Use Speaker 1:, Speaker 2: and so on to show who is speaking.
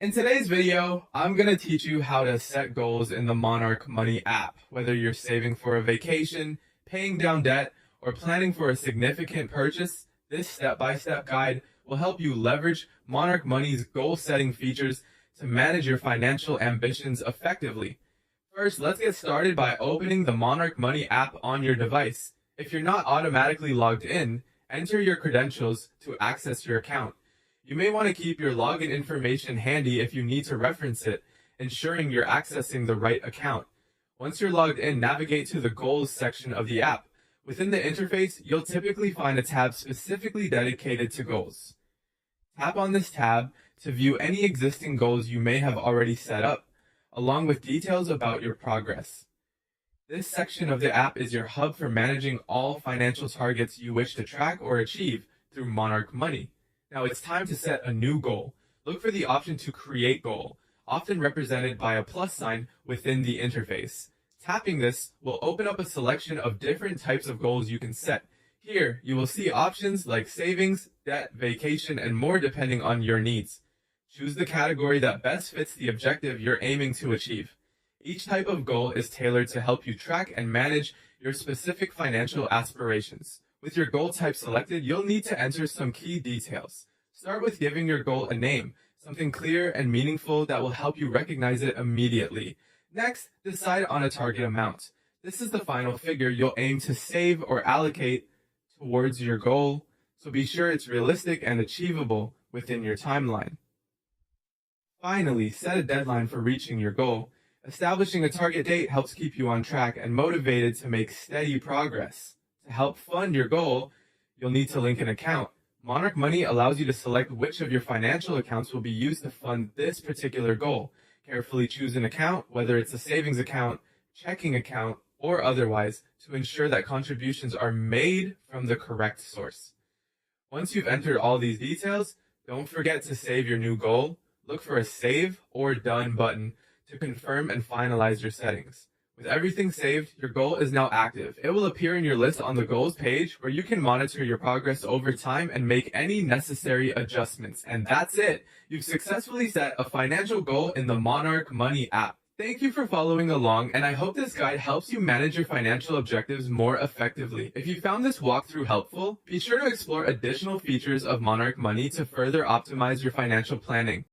Speaker 1: In today's video, I'm going to teach you how to set goals in the Monarch Money app. Whether you're saving for a vacation, paying down debt, or planning for a significant purchase, this step-by-step guide will help you leverage Monarch Money's goal-setting features to manage your financial ambitions effectively. First, let's get started by opening the Monarch Money app on your device. If you're not automatically logged in, enter your credentials to access your account. You may want to keep your login information handy if you need to reference it, ensuring you're accessing the right account. Once you're logged in, navigate to the Goals section of the app. Within the interface, you'll typically find a tab specifically dedicated to goals. Tap on this tab to view any existing goals you may have already set up, along with details about your progress. This section of the app is your hub for managing all financial targets you wish to track or achieve through Monarch Money. Now it's time to set a new goal. Look for the option to create goal, often represented by a plus sign within the interface. Tapping this will open up a selection of different types of goals you can set. Here, you will see options like savings, debt, vacation, and more depending on your needs. Choose the category that best fits the objective you're aiming to achieve. Each type of goal is tailored to help you track and manage your specific financial aspirations. With your goal type selected, you'll need to enter some key details. Start with giving your goal a name, something clear and meaningful that will help you recognize it immediately. Next, decide on a target amount. This is the final figure you'll aim to save or allocate towards your goal, so be sure it's realistic and achievable within your timeline. Finally, set a deadline for reaching your goal. Establishing a target date helps keep you on track and motivated to make steady progress. To help fund your goal, you'll need to link an account. Monarch Money allows you to select which of your financial accounts will be used to fund this particular goal. Carefully choose an account, whether it's a savings account, checking account, or otherwise, to ensure that contributions are made from the correct source. Once you've entered all these details, don't forget to save your new goal. Look for a Save or Done button to confirm and finalize your settings. With everything saved, your goal is now active. It will appear in your list on the goals page where you can monitor your progress over time and make any necessary adjustments. And that's it. You've successfully set a financial goal in the Monarch Money app. Thank you for following along, and I hope this guide helps you manage your financial objectives more effectively. If you found this walkthrough helpful, be sure to explore additional features of Monarch Money to further optimize your financial planning.